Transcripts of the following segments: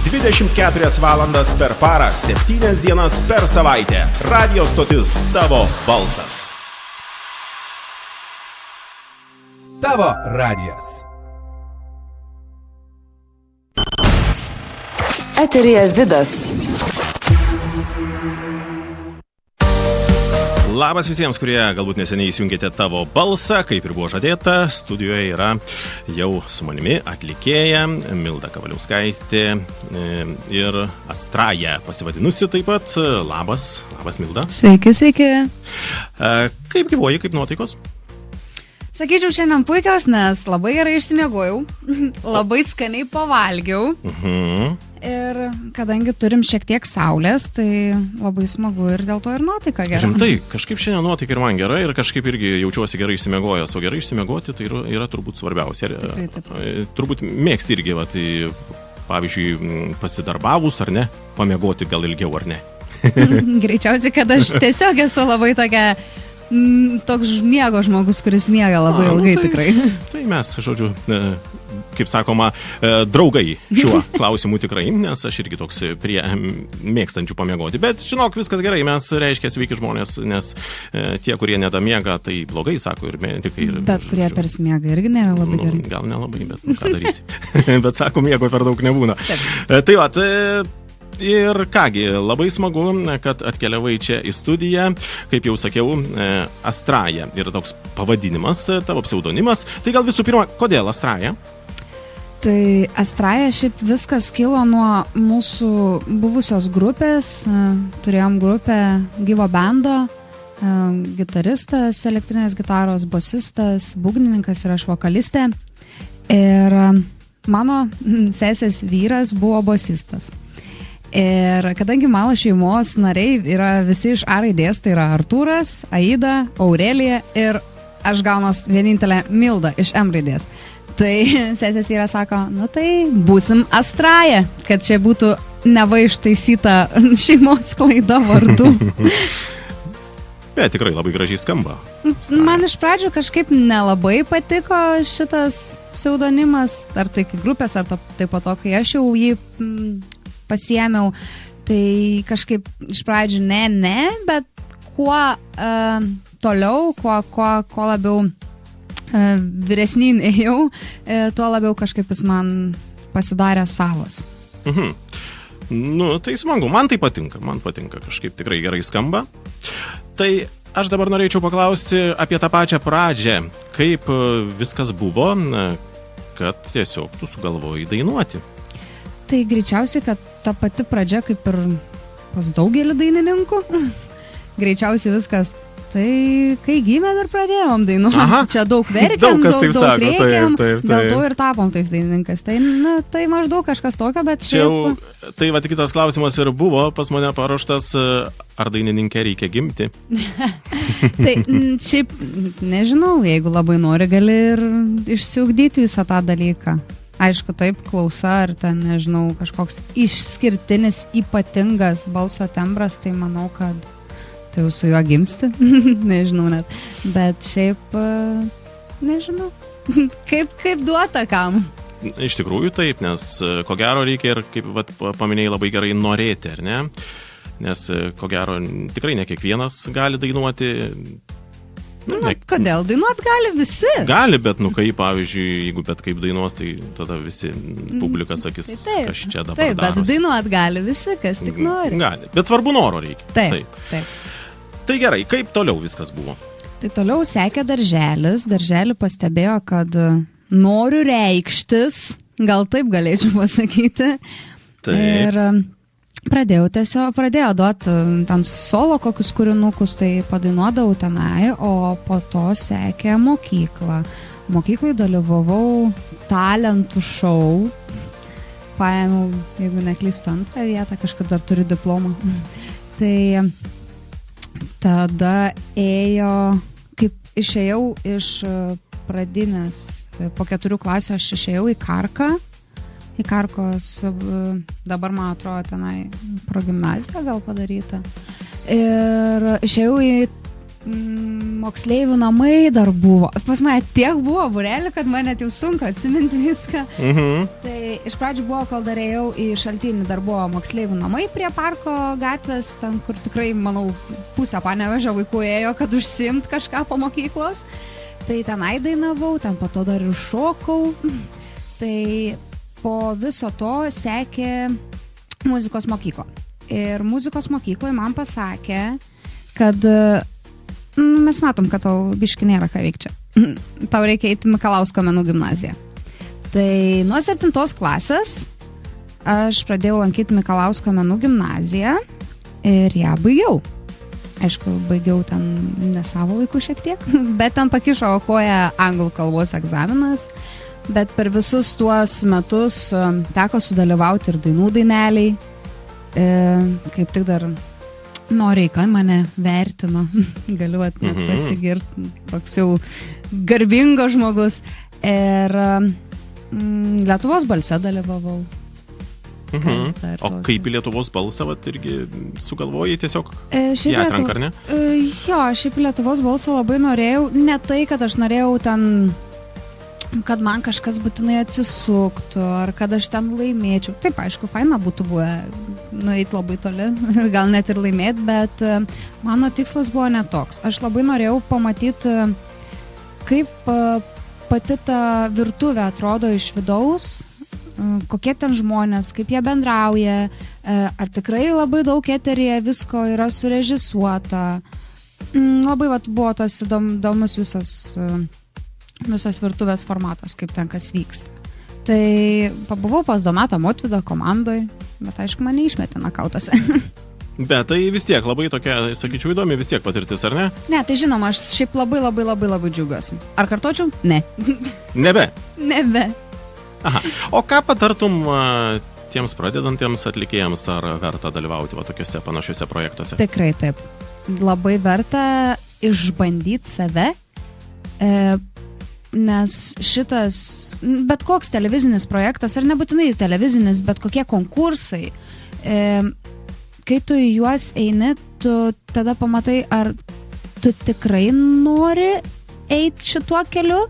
24 valandas per parą, 7 dienas per savaitę. Radio stotis Tavo balsas. Tavo radijas. Eteryje Vidas. Labas visiems, kurie galbūt neseniai įsijungėte Tavo balsą, kaip ir buvo žadėta. Studijoje yra jau su manimi atlikėja Milda Kavaliauskaitė ir Astraja pasivadinusi taip pat. Labas Milda. Sveiki. Kaip gyvuoji, kaip nuotaikos? Sakyčiau, šiandien puikios, nes labai gerai išsimiegojau, labai skaniai pavalgiau. Ir kadangi turim šiek tiek saulės, tai labai smagu ir dėl to ir nuotaika gera. Rimtai, kažkaip šiandien nuotaika ir man gera ir kažkaip irgi jaučiuosi gerai išsimiegojęs, o gerai išsimiegoti tai yra turbūt svarbiausia. Turbūt mėgsti irgi, tai, pavyzdžiui, pasidarbavus ar ne, pamiegoti gal ilgiau ar ne. Greičiausiai, kad aš tiesiog esu labai toks miego žmogus, kuris miega labai ilgai tikrai. Tai mes, žodžiu, kaip sakoma, draugai šiuo klausimu tikrai, nes aš irgi toks prie mėgstančių pamiegoti. Bet žinok, viskas gerai, mes reiškia sveiki žmonės, nes tie, kurie nedamiega, tai blogai, sako ir medikai. Bet kurie per smiegą irgi nėra labai gerai. Gal nelabai, bet ką darysi. Bet sako, miego per daug nebūna. Tai va, ir kągi, labai smagu, kad atkeliavai čia į studiją. Kaip jau sakiau, Astraja yra toks pavadinimas, tavo pseudonimas. Tai gal visų pirma, kodėl Astraja? Tai Astraja šiaip viskas kilo nuo mūsų buvusios grupės. Turėjom grupę gyvo bando, gitaristas, elektrinės gitaros, bosistas, būgnininkas ir aš vokalistė. Ir mano sesės vyras buvo bosistas. Ir kadangi mano šeimos nariai yra visi iš A raidės, tai yra Artūras, Aida, Aurelija ir aš gaunos vienintelė Milda iš M raidės. Tai sesės vyras sako, tai būsim Astraja, kad čia būtų neva ištaisyta šeimos klaida vardu. Bet tikrai labai gražiai skamba. Astraja. Man iš pradžių kažkaip nelabai patiko šitas pseudonimas, ar tai kaip grupės, ar tai po to, kai aš jau jį pasiėmiau, tai kažkaip iš pradžių ne, bet kuo toliau, kuo labiau vyresnyn ėjau, tuo labiau kažkaip jis man pasidarė savas. Tai smagu, man patinka, kažkaip tikrai gerai skamba. Tai aš dabar norėčiau paklausti apie tą pačią pradžią, kaip viskas buvo, kad tiesiog tu sugalvojai dainuoti. Tai greičiausiai, kad ta pati pradžia kaip ir pas daugelį dainininkų. Greičiausiai viskas. Tai kai gimėm ir pradėjom dainuoti. Čia daug verkėm, daug rėkėm, dėl to ir tapom tais dainininkas. Tai maždaug kažkas tokio, bet šiaip... Tai va, kitas klausimas ir buvo pas mane paruoštas, ar dainininkę reikia gimti? Tai šiaip, nežinau, jeigu labai nori, gali ir išsiugdyti visą tą dalyką. Aišku, taip, klausa ar ten, nežinau, kažkoks išskirtinis, ypatingas balso tembras, tai manau, kad tai jau su juo gimsti, nežinau net. Bet šiaip, nežinau, kaip duota kam. Iš tikrųjų taip, nes ko gero reikia ir, kaip paminėjai, labai gerai norėti, ar ne? Nes ko gero tikrai ne kiekvienas gali dainuoti. Kodėl? Dainuot gali visi. Gali, bet kaip, pavyzdžiui, jeigu bet kaip dainuos, tai tada visi publika sakys, kas čia dabar darosi. Taip, bet dainuot gali visi, kas tik nori. Gali, bet svarbu noro reikia. Taip. Tai gerai, kaip toliau viskas buvo? Tai toliau sekė darželis. Darželį pastebėjo, kad noriu reikštis, gal taip galėčiau pasakyti. Taip. Ir pradėjo duoti ten solo kokius kūrinukus, tai padainuodavau tenai, o po to sekė mokykla. Mokyklai dalyvavau talentų šou. Paėmiau, jeigu neklystu, 2 vietą, kažkur dar turiu diplomą. Tai tada kaip išėjau iš pradinės, po 4 klasių aš išėjau į Karką. Į Karkos, dabar man atrodo tenai progimnaziją gal padaryta. Ir išėjau į moksleivių namai dar buvo. Pas mane tiek buvo būrelių, kad man net jau sunku atsiminti viską. Tai iš pradžių buvo, kol dar ėjau į Šaltinį, dar buvo moksleivių namai prie parko gatvės, ten, kur tikrai, manau, pusę Panevėžio vaikų ėjo, kad užsiimt kažką po mokyklos. Tai tenai dainavau, ten po to dar ir šokau. Tai po viso to sekė muzikos mokykla. Ir muzikos mokykloje man pasakė, kad mes matom, kad tau biški nėra ką veikti čia. Tau reikia eiti Mikalausko menų gimnaziją. Tai nuo 7 klasės aš pradėjau lankyti Mikalausko menų gimnaziją ir ją baigiau. Aišku, baigiau ten ne savo laiku šiek tiek, bet ten pakišo koją anglų kalbos egzaminas. Bet per visus tuos metus teko sudalyvauti ir dainų daineliai. Kaip tik dar Noreika mane vertino, galiu net pasigirti, toks jau garbingo žmogus. Ir Lietuvos balse dalyvavau. O kaip į Lietuvos balsą, irgi sugalvojai tiesiog į atranką, ar ne? Jo, šiaip į Lietuvos balsą labai norėjau, ne tai, kad aš norėjau ten, kad man kažkas būtinai atsisuktų, ar kad aš ten laimėčiau. Taip, aišku, faina būtų buvę nueiti labai toli ir gal net ir laimėti, bet mano tikslas buvo netoks. Aš labai norėjau pamatyti, kaip pati ta virtuvė atrodo iš vidaus, kokie ten žmonės, kaip jie bendrauja, ar tikrai labai daug eteryje visko yra surežisuota. Labai buvo tas įdomus visas virtuvės formatas, kaip ten kas vyksta. Tai pabuvau pas Donatą Motvydą komandoj, bet aišku, mane išmetė nakautose. Bet tai vis tiek labai tokia, sakyčiau, įdomi vis tiek patirtis, ar ne? Ne, tai žinoma, aš šiaip labai džiaugiuosi. Ar kartočiau? Ne. Nebe? Nebe. Aha. O ką patartum tiems pradedantiems atlikėjams, ar verta dalyvauti tokiuose panašiuose projektuose? Tikrai taip. Labai verta išbandyti save, nes šitas, bet koks televizinis projektas, ar nebūtinai televizinis, bet kokie konkursai, kai tu į juos eini, tu tada pamatai, ar tu tikrai nori eiti šituo keliu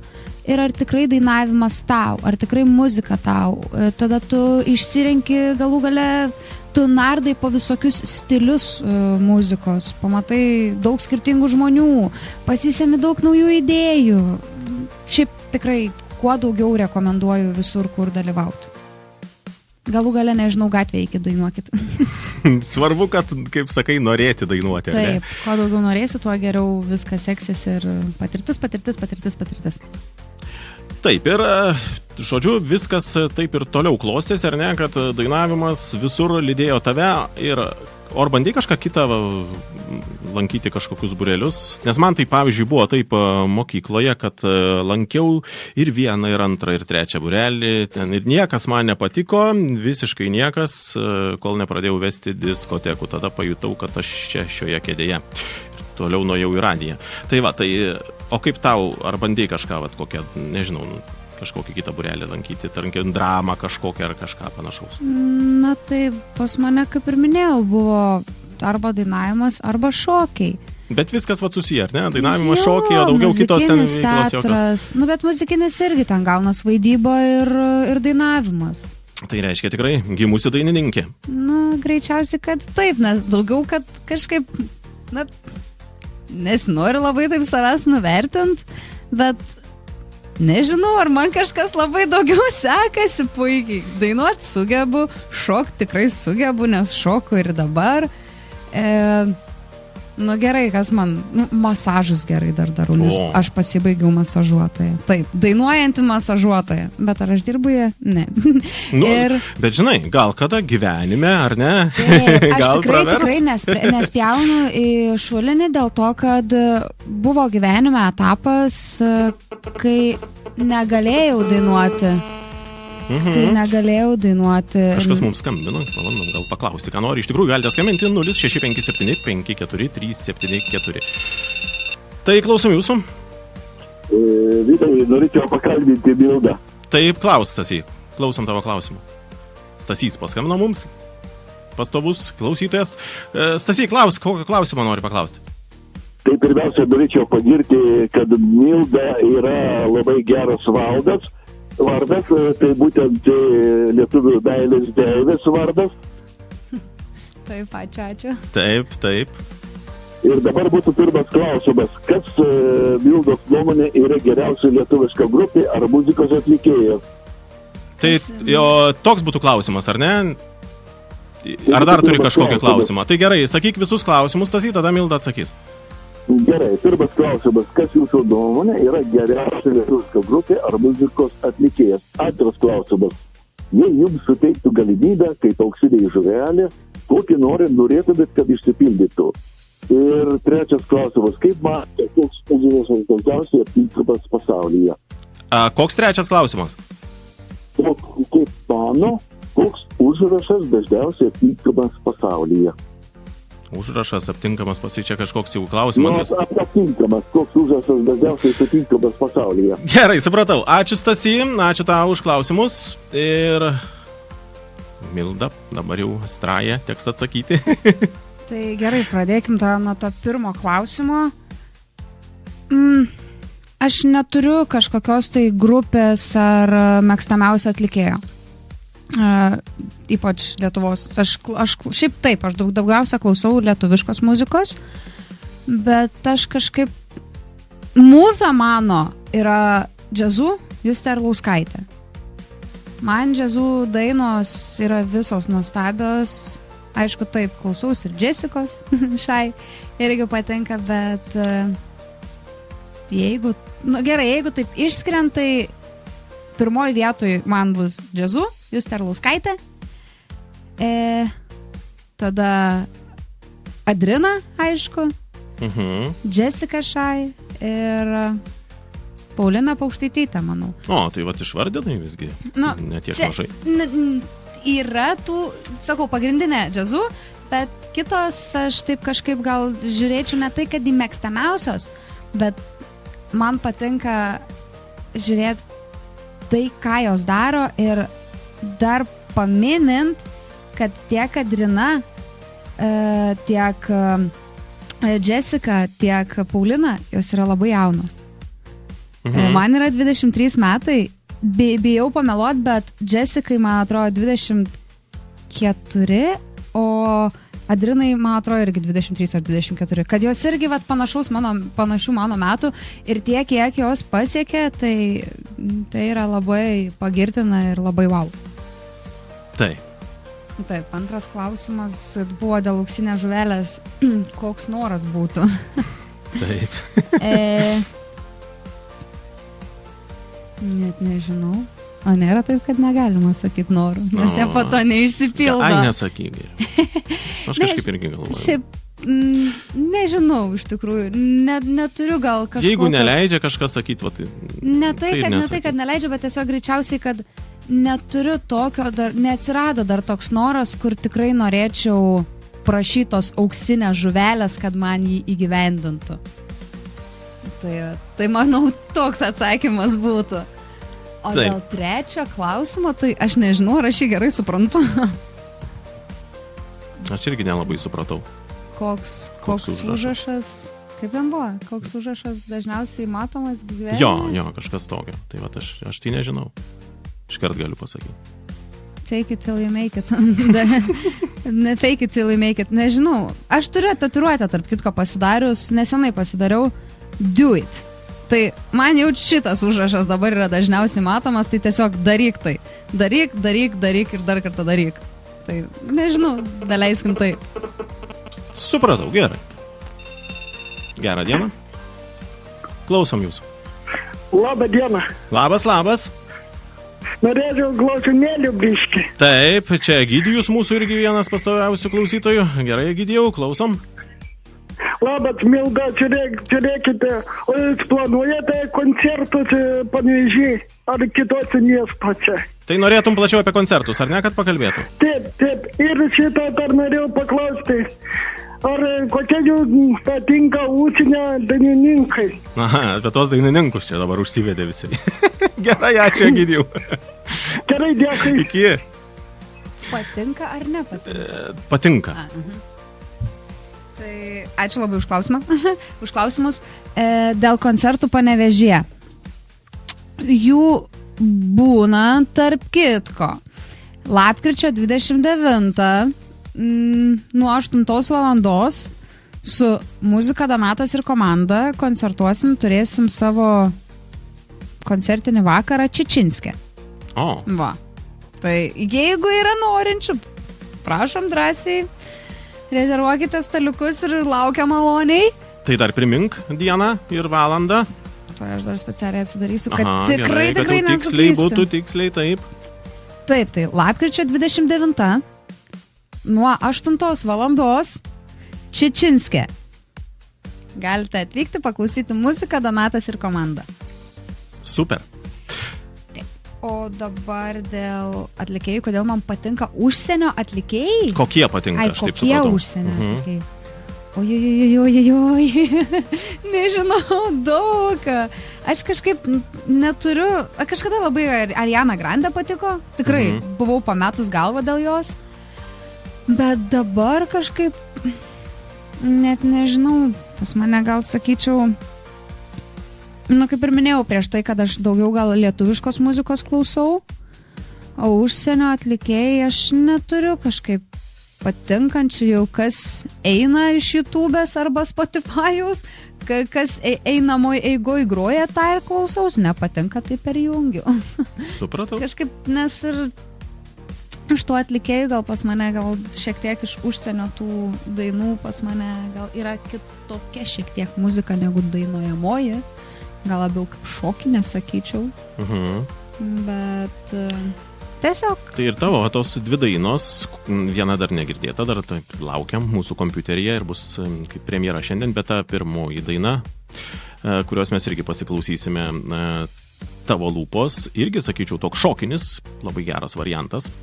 ir ar tikrai dainavimas tau, ar tikrai muzika tau. Tada tu išsirenki galų gale, tu nardai po visokius stilius muzikos, pamatai daug skirtingų žmonių, pasisemi daug naujų idėjų. Šiaip tikrai kuo daugiau rekomenduoju visur, kur dalyvauti. Galų gale, nežinau, gatvėje iki dainuokit. Svarbu, kad, kaip sakai, norėti dainuoti. Taip, kuo daugiau norėsi, tuo geriau viskas seksis ir patirtis. Taip, ir žodžiu, viskas taip ir toliau klostėsi, ar ne, kad dainavimas visur lydėjo tave ir ar bandai kažką kitą lankyti kažkokius būrelius? Nes man tai, pavyzdžiui, buvo taip mokykloje, kad lankiau ir vieną, ir antrą, ir trečią būrelį, ten ir niekas man nepatiko, visiškai niekas, kol nepradėjau vesti diskotekų, tada pajutau, kad aš čia šioje kėdėje. Ir toliau nuėjau į radiją. Tai va, o kaip tau, ar bandai kažką, kokią, nežinau, kažkokį kitą būrelį lankyti, tarkim, dramą kažkokią ar kažką panašaus? Na tai pas mane, kaip ir minėjau, buvo arba dainavimas, arba šokiai. Bet viskas susiję, ar ne? Dainavimas, šokiai, o daugiau kitos ten veiklos jokios. Nu, bet muzikinis irgi ten gaunas vaidyba ir dainavimas. Tai reiškia tikrai gimusi dainininkė? Na, greičiausiai, kad taip, nes daugiau, kad kažkaip, nesinori labai taip savęs nuvertint, bet nežinau, ar man kažkas labai daugiau sekasi puikiai. Dainuot sugebu, šokt tikrai sugebu, nes šoku ir dabar. Gerai, kas man, masažus gerai dar darau, nes aš pasibaigiau masažuotoją. Taip, dainuojanti masažuotoja, bet ar aš dirbu jie? Ne. Bet žinai, gal kada gyvenime, ar ne? Taip, aš tikrai nespjaunu į šulinį dėl to, kad buvo gyvenime etapas, kai negalėjau dainuoti. Kažkas mums skambino, gal paklausti, ką nori. Iš tikrųjų, galite skambinti 0657 54 374. Tai klausom jūsų. Vytai, norėčiau pakalbinti Mildą. Taip, klaus, Stasy. Klausom tavo klausimą. Stasys paskambino mums. Pastovus klausytojas. Stasy, kokio klausimo nori paklausti? Tai pirmiausia, norėčiau pagirti, kad Milda yra labai geras vardas, tai būtent lietuvių meilės deivės vardas. Taip, ačiū. Taip. Ir dabar būtų pirmas klausimas, kas Mildos nuomonė yra geriausia lietuviška grupė ar muzikos atlikėjas? Tai jo toks būtų klausimas, ar ne? Ar dar turi kažkokį klausimą? Tai gerai, sakyk visus klausimus, Stasy, tada Milda atsakys. Gerai, pirmas klausimas, kas jūsų nuomonė yra geriausia lietuviška grupė ar muzikos atlikėjas? Antras klausimas, jei jums suteiktų galimybę, kaip auksiniai žuvelė, kokį norėtumėt, kad išsipildytų? Ir trečias klausimas, kaip matote, koks muzikos daugiausiai aptinkamas pasaulyje? Koks trečias klausimas? Kaip mano, koks užrašas dažniausiai aptinkamas pasaulyje? Užrašas aptinkamas, čia kažkoks jau klausimas. Aptinkamas, koks užrašas dažniausiai aptinkamas pasaulyje? Gerai, supratau. Ačiū Stasy, ačiū tau už klausimus. Ir Milda, dabar jau Astraja, teks atsakyti. Tai gerai, pradėkim nuo to pirmo klausimo. Aš neturiu kažkokios tai grupės ar mėgstamiausio atlikėjo. Ypač Lietuvos. Aš daugiausia klausau lietuviškos muzikos, bet aš kažkaip mūza mano yra džiazu Justė Arlauskaitė. Man džiazų dainos yra visos nuostabios. Aišku, taip, klausaus ir Jessicos Shy irgi patinka, bet jeigu taip išskiriant, tai pirmoji vietoj man bus džiazu Justė Arlauskaitė, tada Adrina, aišku, Jessica Shy ir Paulina Paukštaitytė, manau. O, tai vat išvardinai visgi, netiek mažai. Yra tų, sakau, pagrindinė džiazu, bet kitos aš taip kažkaip gal žiūrėčiau ne tai, kad į mėgstamiausios, bet man patinka žiūrėti tai, ką jos daro ir dar paminint, kad tiek Adrina, tiek Jessica, tiek Paulina, jos yra labai jaunos. Man yra 23 metai, bijau pameluot, bet Jessicai, man atrodo, 24, o Adrinai, man atrodo, irgi 23 ar 24. Kad jos irgi panašių mano metų ir tiek, kiek jos pasiekė, tai yra labai pagirtina ir labai wow. Taip, antras klausimas buvo dėl auksinės žuvelės, koks noras būtų. Taip. Net nežinau. O nėra taip, kad negalima sakyti norų, nes jie po to neišsipildo. Ai, nesakyk. Aš kažkaip irgi galvoju. Šiaip, nežinau, iš tikrųjų, neturiu gal kažko... Jeigu neleidžia kažką sakyti, tai... Ne tai, kad neleidžia, bet tiesiog greičiausiai, kad neturiu tokio, neatsirado dar toks noras, kur tikrai norėčiau prašytos auksinės žuvelės, kad man jį įgyvendintų. Tai manau, toks atsakymas būtų. O dėl trečio klausimo, tai aš nežinau, ar aš jį gerai suprantu. Aš irgi nelabai supratau. Koks užrašas? Kaip ten buvo? Koks užrašas dažniausiai matomas gyvenime? Jo, kažkas tokio. Tai va, aš tai nežinau. Iškart galiu pasakyti. Take it till you make it. Fake it till you make it. Nežinau. Aš turiu tatuiruotę, tarp kitko pasidarius, nesenai pasidariau Do it. Tai man jau šitas užrašas dabar yra dažniausiai matomas, tai tiesiog daryk tai. Daryk ir dar kartą daryk. Tai nežinau, daleiskim tai. Supratau, gerai. Gerą dieną. Klausom jūsų. Labą dieną. Labas. Norėčiau klausimėlių biškį. Taip, čia Egidijus mūsų irgi vienas pastoviausių klausytojų. Gerai, Egidijau, klausom. Labas, Milda, žiūrėkite, o jūs planuojate koncertus Panevėžyje ar kitose miestuose? Tai norėtum plačiau apie koncertus, ar ne, kad pakalbėtų? Taip, ir šitą dar norėjau paklausti, ar kokie jums patinka užsienio dainininkai? Aha, apie tos dainininkus čia dabar užsivedė visi. Gerai, ačiū, Egidijau. Gerai, dėkui. Iki. Patinka ar nepatinka? Patinka. Tai ačiū labai už klausimą. Už klausimus. Dėl koncertų Panevėžyje. Jų būna tarp kitko. Lapkričio 29 nuo 8 valandos su Muzika Donatas ir komanda koncertuosim, turėsim savo koncertinį vakarą Čičinske. O. Va. Tai jeigu yra norinčių, prašom drąsiai, rezervuokite staliukus ir laukia maloniai. Tai dar primink dieną ir valandą. To aš dar specialiai atsidarysiu, kad Aha, tikrai tiksliai nesuklysti. būtų, tiksliai taip. Taip, tai lapkričio 29 nuo 8 valandos Čičinske. Galite atvykti, paklausyti Muzika Donatas ir komanda. Super. O dabar dėl atlikėjų, kodėl man patinka užsienio atlikėjai? Kokie patinka, Ai, aš taip kokie supratau. užsienio atlikėjai? Ojojojojojoj, nežinau, daug. Aš kažkaip neturiu, kažkada labai Ariana Grande patiko, tikrai buvau pametus galvą dėl jos, bet dabar kažkaip, net nežinau, pas mane gal sakyčiau, kaip ir minėjau prieš tai, kad aš daugiau gal lietuviškos muzikos klausau, o užsienio atlikėjai aš neturiu kažkaip patinkančių jau, kas eina iš YouTube'ės arba Spotify'aus, kas einamoj eigoj groja, tą ir klausaus, nepatinka, tai perjungiu. Supratau. Kažkaip, nes ir iš tų atlikėjų gal pas mane, gal šiek tiek iš užsienio tų dainų pas mane gal yra kitokia šiek tiek muzika negu dainuojamoji, gal labiau kaip šokinė, sakyčiau, bet tiesiog. Tai ir tavo, tos dvi dainos, viena dar negirdėta, dar laukiam mūsų kompiuteryje ir bus kaip premjera šiandien, bet ta pirmoji daina, kurios mes irgi pasiklausysime, tavo lūpos, irgi, sakyčiau, toks šokinis, labai geras variantas.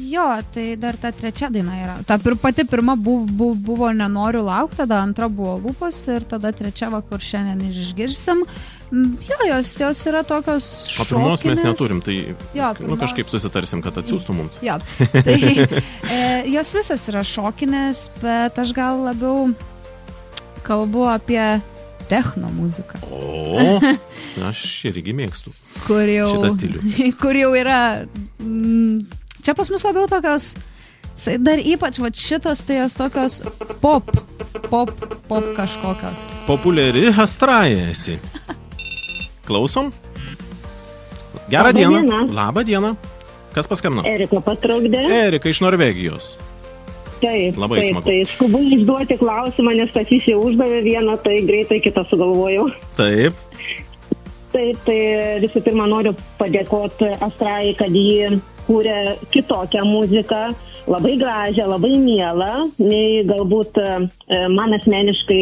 Jo, tai dar ta trečia daina yra. Ta pati pirma buvo Nenoriu laukti, tada antra buvo Lūpos ir tada trečia va, kur šiandien išgirsim. Jo, jos yra tokios šokinės. O pirmos mes neturim, tai jo, kažkaip susitarsim, kad atsiųstų mums. Jo, tai jos visas yra šokinės, bet aš gal labiau kalbu apie techno muziką. O, aš irgi mėgstu šitą stilių. Kur jau yra... Čia pas mus labiau tokios, dar ypač va, šitos, tai jos tokios pop kažkokios. Populiari Astraja esi. Klausom? Gerą dieną. Labą dieną. Kas paskambino? Erika patraukdė. Erika iš Norvegijos. Taip, labai smagu. Tai skubu išduoti klausimą, nes Stasys jau uždavė vieną, tai greitai kitą sugalvojau. Taip. Taip, tai visų pirma noriu padėkoti Astrai, kad ji kūrė kitokią muziką, labai gražią, labai mielą, nei galbūt man asmeniškai,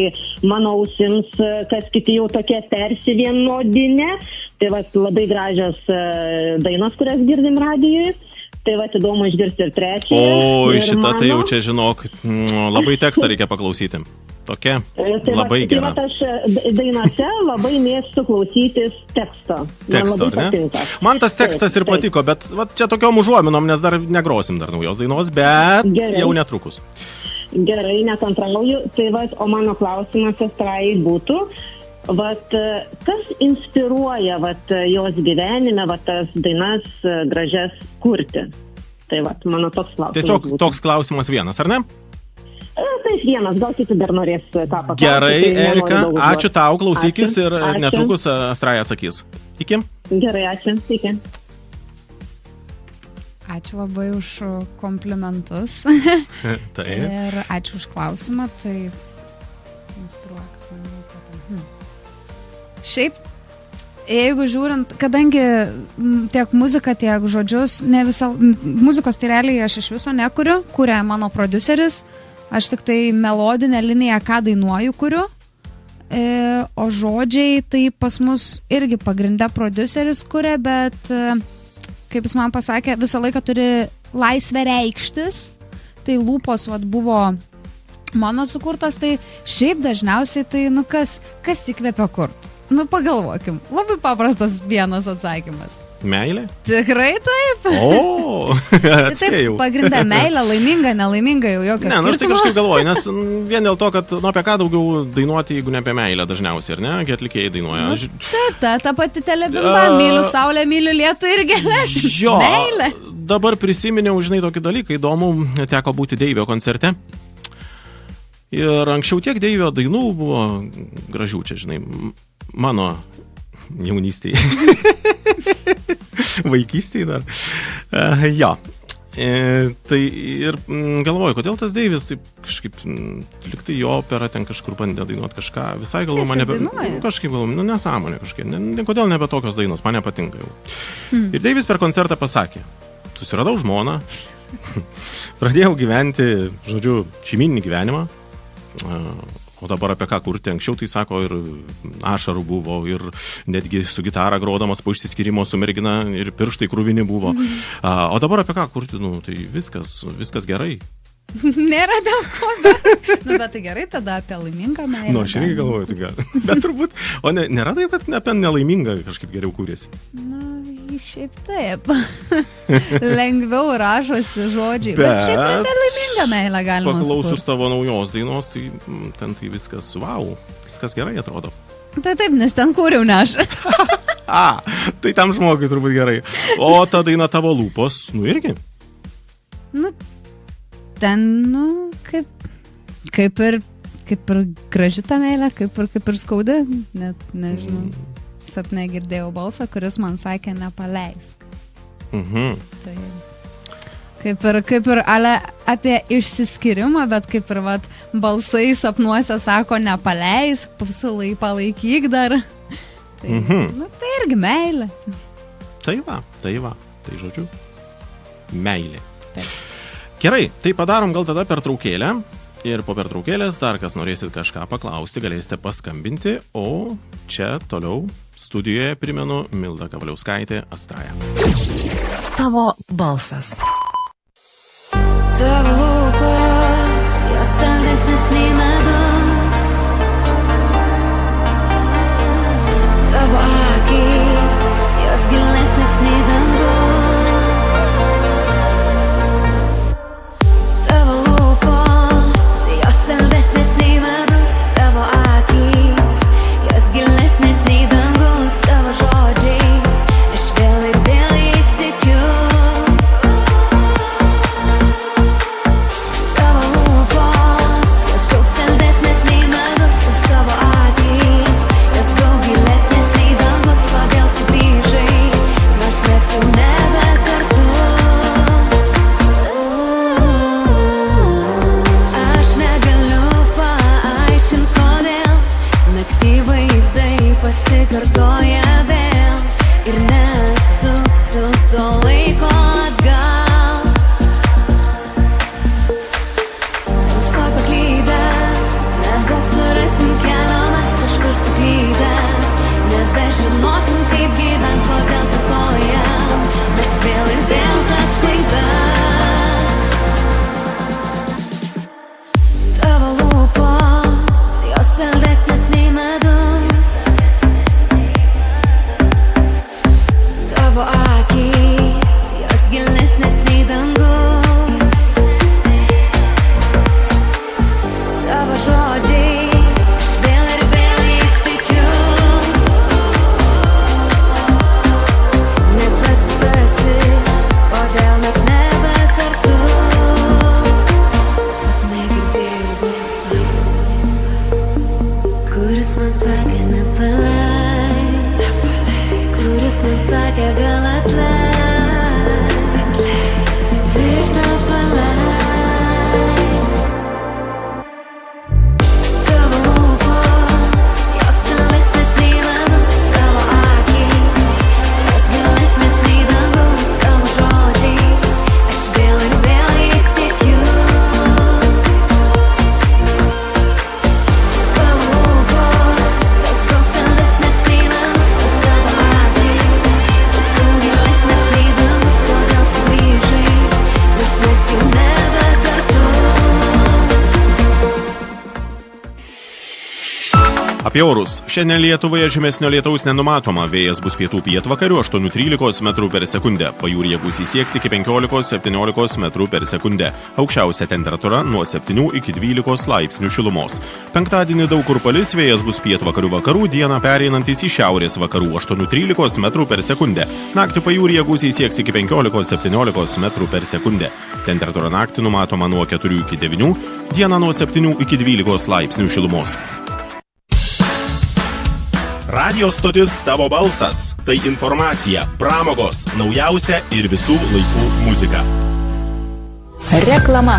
mano ausims, kas kiti jau tokie persivienodinę. Tai va, labai gražios dainos, kurias girdim radijui. Tai va, įdomu išgirsti ir trečią. O, šitą tai jau čia žinok, labai tekstą reikia paklausyti. Tokia labai gera. Tai va, aš dainose labai mėgstu klausytis teksto. Teksto, ar ne? Man tas tekstas ir patiko, bet va, čia tokiom užuominom, nes dar negrosim dar naujos dainos, bet gerai. Jau netrukus. Gerai, nekantrauju. Tai va, o mano klausimas Astrai būtų, vat, kas inspiruoja vat, jos gyvenime vat, tas dainas gražias kurti? Tai vat, mano toks klausimas. Tiesiog būtų. Toks klausimas vienas, ar ne? Taip, vienas, gal kiti dar norės ką paklausti. Gerai, tai Erika, ačiū tau, klausykis ačiū. Ir netrukus Astraja atsakys. Iki. Gerai, ačiū. Iki. Ačiū labai už komplimentus. Taip. Ir ačiū už klausimą. Tai inspiruok. Šiaip, jeigu žiūrint, kadangi tiek muzika, tiek žodžius, ne visą, muzikos tai realiai aš iš viso nekuriu, kuria mano prodiuseris, aš tik tai melodinę liniją, ką dainuoju, kuriu, o žodžiai tai pas mus irgi pagrinde prodiuseris kuria, bet, kaip jis man pasakė, visą laiką turi laisvę reikštis, tai Lūpos vat, buvo mano sukurtas, tai šiaip dažniausiai tai, kas įkvepia kurt? Pagalvokim, labai paprastas vienas atsakymas. Meilė? Tikrai taip. O, atspėjau. Taip, pagrindę meilę, laiminga, nelaiminga, jau jokio Ne, skirtumo. aš tai kažkaip galvoju, nes vien dėl to, kad apie ką daugiau dainuoti, jeigu ne apie meilę dažniausiai, ar ne, kai atlikėjai dainuoja. Taip, ta pati telebimba, myliu saulę, myliu lietų ir gėles. Jo, Meilė. dabar prisiminiau, žinai, tokį dalyką įdomų, teko būti Deivio koncerte. Ir anksčiau tiek Deivio dainų buvo gražių čia, žinai, mano jaunystėje. Vaikystėje dar. Jo. Tai ir galvoju, kodėl tas Deivis taip kažkaip liktai į operą ten kažkur bandė dainuoti kažką. Visai galvoju, man kažkaip galvoju, nesąmonė kažkaip. Kodėl nebe tokios dainos, man nepatinka jau. Ir Deivis per koncertą pasakė, susiradau žmoną, pradėjau gyventi, žodžiu, šeimyninį gyvenimą. O dabar apie ką kurti, anksčiau tai sako ir ašarų buvo, ir netgi su gitara grodamas po išsiskyrimo su mergina ir pirštai krūvini buvo. O dabar apie ką kurti, tai viskas gerai. Nėra dėl ko, bet tai gerai tada apie laimingą meilę. Aš irgi galvoju, tai gal. Bet turbūt, o nėra taip, kad apie nelaimingą kažkaip geriau kūrėsi? Šiaip taip. Lengviau rašosi žodžiai, bet šiaip apie laimingą meilę galima sukurti. Paklausus tavo naujos dainos, tai ten tai viskas, wow, viskas gerai atrodo. Tai taip, nes ten kūriau ne aš. Tai tam žmogui turbūt gerai. O ta daina Tavo lūpos, irgi? Ten, kaip ir graži ta meilė, kaip ir skaudi, net nežinau. Sapne girdėjau balsą, kuris man sakė nepaleisk. Tai kaip ir apie išsiskyrimą, bet kaip ir balsai sapnuose sako nepaleisk, palaikyk dar. Tai irgi meilė. Tai žodžiu, meilė. Taip. Gerai, tai padarom gal tada pertraukėlę. Ir po pertraukėlės dar kas norėsit kažką paklausti, galėsite paskambinti, o čia toliau studijoje primenu Milda Kavaliauskaitė, Astraja. Tavo balsas. Tavo lūpos, jos saldesnės nei medus. Tavo akys, jos gilesnės nei dangus. Tavo lūpos, jos saldesnės nei medus. Tavo akys, jos gilesnės nei dangus. Tavo žodžiais aš vėl ir vėl jais tikiu. Pasikartoja vėl ir neatsuksiu to laiko atgal. Tamsoj paklydę, nebesurasim kelio, mes kažkur suklydę. Nebežinosim kaip gyvent, kodėl kartojam mes vėl ir vėl tas klaidas. Tavo lūpos, jos saldesnės nei medus. Tavo akys, jos gilesnės nei dangus. Tavo žodžiais aš vėl ir vėl jais tikiu. Neprasiprasi, kodėl mes nebe kartu. Sapne girdėjau balsą, kuris man sakė nepaleis. Kuris man sakė gal atleis, tik nepaleis. Tavo lūpos, jos saldesnės nei medus. Tavo akys, jos gilesnės nei dangus. Tavo žodžiais aš vėl ir vėl jais tikiu. Tavo lūpos, jos daug saldesnės nei medus. Tavo akys, jos daug gilesnės nei dangus. Kodėl sugrįžai, nors mes jau nebe kartu. Apie orus. Šiandien Lietuvoje žemesnio lietaus nenumatoma. Vėjas bus pietų pietvakarių 8-13 metrų per sekundę. Pajūryje gūsiai sieks iki 15-17 metrų per sekundę. Aukščiausia temperatūra nuo 7 iki 12 laipsnių šilumos. Penktadienį daug kur palis, vėjas bus pietvakarių vakarų, dieną pereinantis į šiaurės vakarų 8-13 metrų per sekundę. Naktį pajūryje gūsiai sieks iki 15-17 metrų per sekundę. Temperatūra naktį numatoma nuo 4 iki 9, dieną nuo 7 iki 12 laipsnių šilumos. Radio stotis Tavo balsas. Tai informacija, pramogos, naujausia ir visų laikų muzika. Reklama.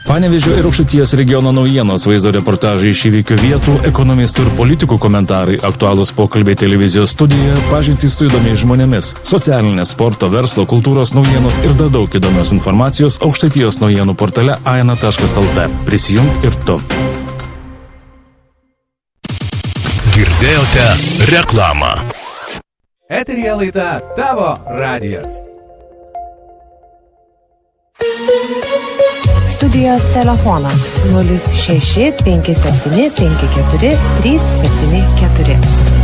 Panevėžio ir Aukštaitijos regiono naujienos, vaizdo reportažai iš įvykių vietų, ekonomistų ir politikų komentarai, aktualūs pokalbiai televizijos studijoje, pažintys su įdomiais žmonėmis, socialinės, sporto, verslo, kultūros naujienos ir dar daug įdomios informacijos Aukštaitijos naujienų portale aina.lt. Prisijunk ir tu. Girdėjote reklamą. Eteryje laida Tavo radijas. Studijos telefonas 06 57 54 374.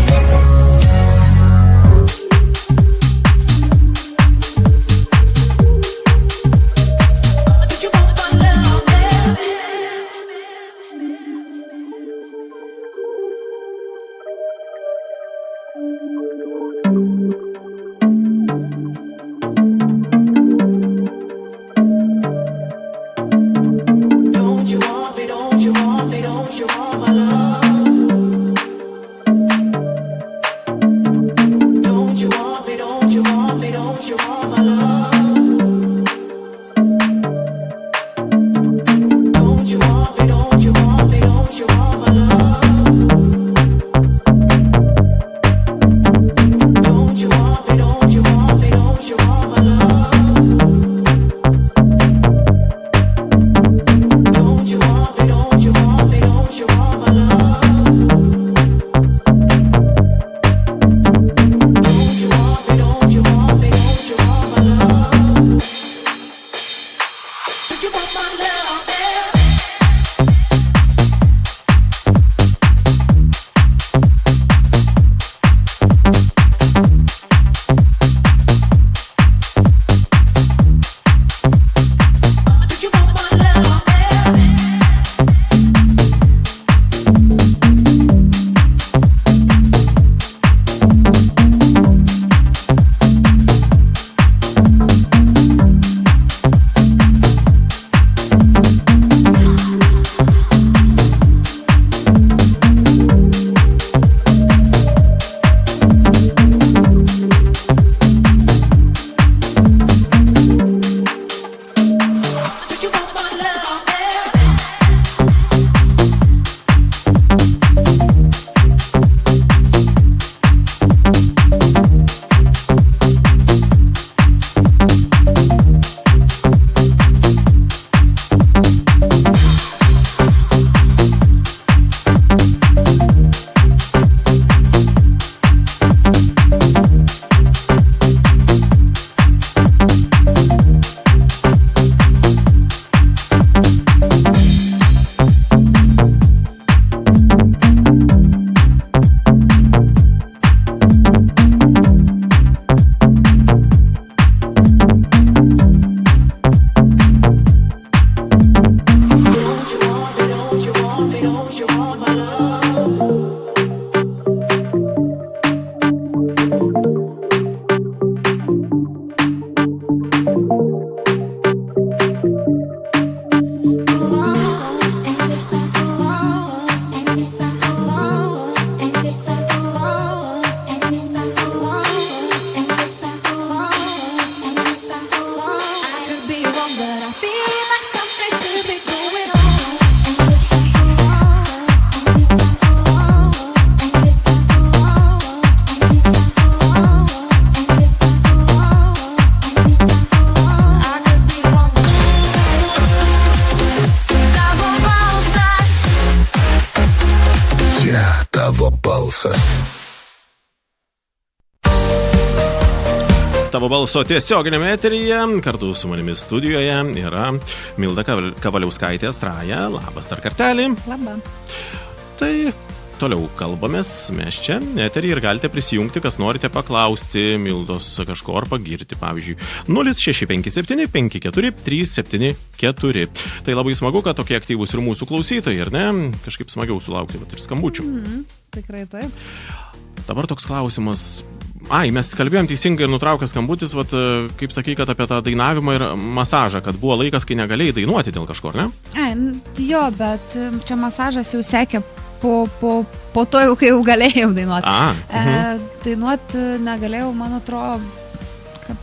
balsas. Tavo balso tiesioginėme eteryje, kartu su manimi studijoje yra Milda Kavaliauskaitė Astraja. Labas dar kartelį. Labą. Tai toliau kalbamės mes čia eterį ir galite prisijungti, kas norite paklausti Mildos kažko ar pagirti, pavyzdžiui 0657 54 374. Tai labai smagu, kad tokie aktyvūs ir mūsų klausytojai, ir ne? Kažkaip smagiau sulaukti ir skambučių. Tikrai taip. Dabar toks klausimas. Mes kalbėjom teisingai ir nutraukęs skambutis, kaip sakai, kad apie tą dainavimą ir masažą, kad buvo laikas, kai negalėjai dainuoti dėl kažko, ne? Jo, bet čia masažas jau sekė po to jau, kai jau galėjau dainuoti. Dainuoti negalėjau, man atrodo,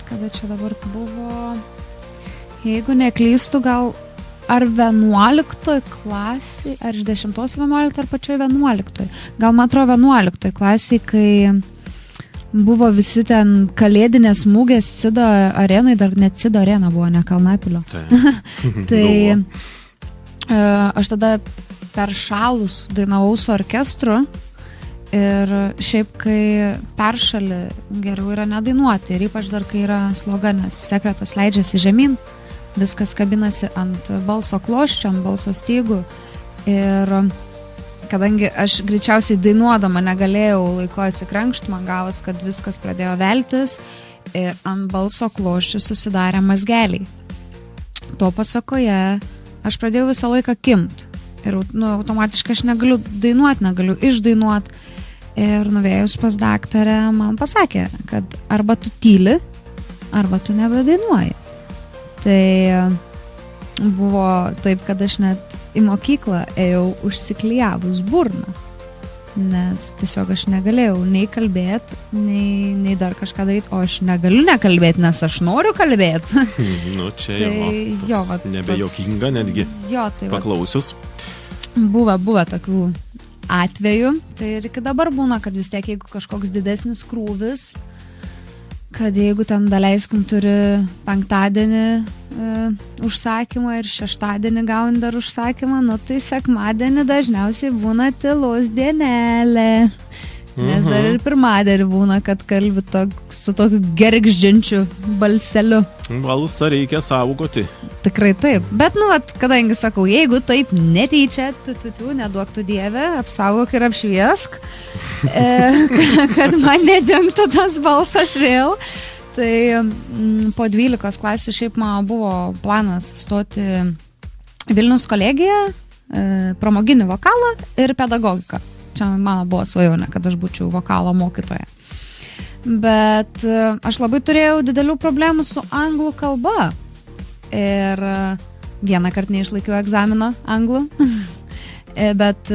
kada čia dabar buvo, jeigu neklystu, gal ar 11 klasį, ar iš 10-11, ar pačioj 11. Gal man atrodo 11 klasį, kai buvo visi ten kalėdinės mūgės Cido arenai, dar net Cido arena buvo, ne Kalnapilio. Tai aš tada per šalus dainavau su orkestru ir šiaip, kai peršali, geriau yra nedainuoti ir ypač dar, kai yra sloga, nes sekretas leidžiasi žemyn, viskas kabinasi ant balso kloščio, ant balso stygų ir kadangi aš greičiausiai dainuodama negalėjau laiko atsikrenkšti, man gavos, kad viskas pradėjo veltis ir ant balso kloščių susidarė mazgeliai. To pasakoje aš pradėjau visą laiką kimt ir automatiškai aš negaliu dainuoti, negaliu išdainuoti ir nuvėjus pas daktarę man pasakė, kad arba tu tyli, arba tu nebedainuoji. Tai buvo taip, kad aš net į mokyklą ėjau užsiklijavus burną, nes tiesiog aš negalėjau nei kalbėti, nei dar kažką daryti, o aš negaliu nekalbėti, nes aš noriu kalbėti. Čia jau nebejokinga netgi paklausius. Buvo tokių atvejų, tai ir iki dabar būna, kad vis tiek, jeigu kažkoks didesnis krūvis, kad jeigu ten daleiskim turi penktadienį užsakymą ir šeštadienį gauni dar užsakymą, tai sekmadienį dažniausiai būna tylos dienelė. Nes dar ir pirmadienį būna, kad kalbi su tokiu gergždžiančiu balseliu. Balsą reikia saugoti. Tikrai taip. Bet, kadangi sakau, jeigu taip netyčia, neduok tu Dieve, apsaugok ir apšviesk, kad man nedingtų tas balsas vėl. Tai po 12 klasių šiaip man buvo planas stoti Vilniaus kolegiją, pramoginį vokalą ir pedagogiką. Čia mano buvo svajonė, kad aš būčiau vokalo mokytoja. Bet aš labai turėjau didelių problemų su anglų kalba. Ir vieną kartą neišlaikiau egzamino anglų. Bet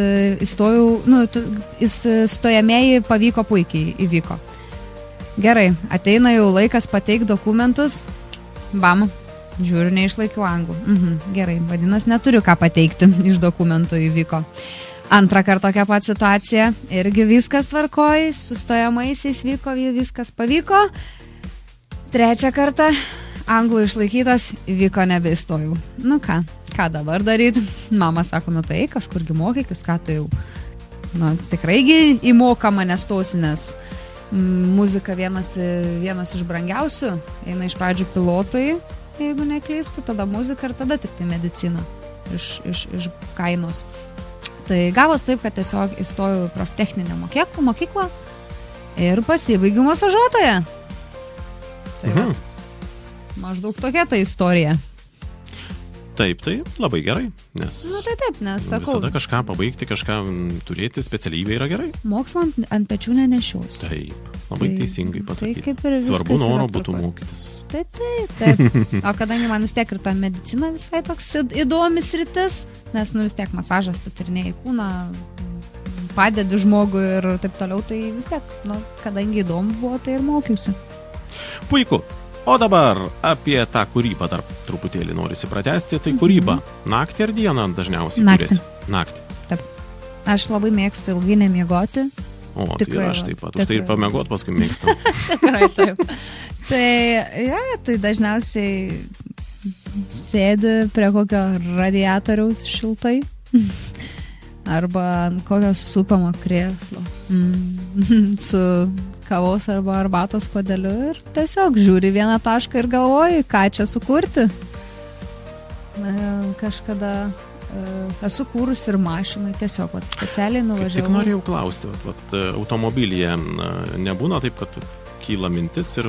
stojamieji pavyko puikiai, įvyko. Gerai, ateina jau laikas pateikti dokumentus. Bam, žiūriu, neišlaikiau anglų. Gerai, vadinasi, neturiu ką pateikti, iš dokumentų įvyko. Antrą kartą tokia pat situacija, irgi viskas tvarkoj, su stojamaisiais vyko, viskas pavyko. Trečią kartą anglų išlaikytas, vyko nebeįstojau. Ką dabar daryti? Mama sako, tai kažkurgi mokykis, ką tu jau, tikraigi įmokama nestosi, nes muzika vienas iš brangiausių, eina iš pradžių pilotai, jeigu neklystu, tada muzika ir tada tik tai medicina iš kainos. Tai gavos taip, kad tiesiog įstojau į proftechninę mokyklą ir pasibaigiau masažuotoją. Tai maždaug tokia ta istorija. Taip, tai labai gerai, nes nes sakau, visada kažką pabaigti, kažką turėti specialybę yra gerai. Mokslą ant pečių nenešiaus. Taip, labai teisingai pasakyti. Svarbu noro būtų mokytis. Taip. O kadangi man vis tiek ir ta medicina visai toks įdomis rytis, nes vis tiek masažas, tu tyrinėjai kūną, padedi žmogui ir taip toliau, tai vis tiek, kadangi įdomu buvo, tai ir mokiausi. Puiku. O dabar apie tą kūrybą dar truputėlį norisi pratęsti. Tai kūryba naktį ar dieną dažniausiai kūrėsi? Naktį. Taip. Aš labai mėgstu ilgai nemiegoti. O, tai ir aš taip pat. Už tai ir pamiegot paskui mėgstam. Tikrai taip. Tai dažniausiai sėdi prie kokio radiatoriaus šiltai. Arba kokio supamo krėslo. Su kavos arba arbatos puodeliu ir tiesiog žiūri vieną tašką ir galvoji, ką čia sukurti. Kažkada esu kūrus ir mašinai, tiesiog specialiai nuvažiavau. Tik norėjau klausti, automobilyje nebūna taip, kad kyla mintis ir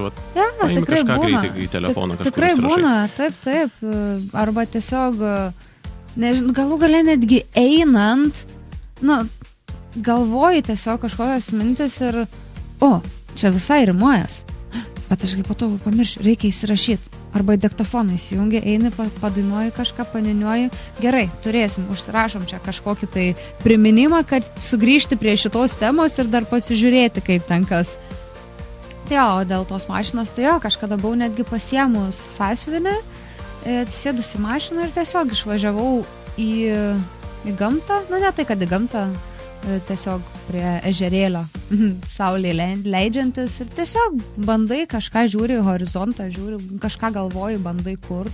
paimi kažką greitai į telefoną kažkur tikrai būna, taip. Arba tiesiog, nežinau, galų gale netgi einant, galvoji tiesiog kažkokios mintis ir, čia visai rimuojas. Bet aš po to pamiršiu, reikia įsirašyti. Arba į diktofoną įsijungi, eini, padainuoji kažką, paniniuoji. Gerai, turėsim, užsirašom čia kažkokį tai priminimą, kad sugrįžti prie šitos temos ir dar pasižiūrėti, kaip ten kas. Tai o dėl tos mašinos, tai kažkada buvau netgi pasiemus sąsiuvinį, sėdus į mašiną ir tiesiog išvažiavau į gamtą. Ne tai, kad į gamtą, tiesiog prie ežerėlio, saulė leidžiantis ir tiesiog bandai kažką, žiūri į horizontą, kažką galvoji, bandai kurt.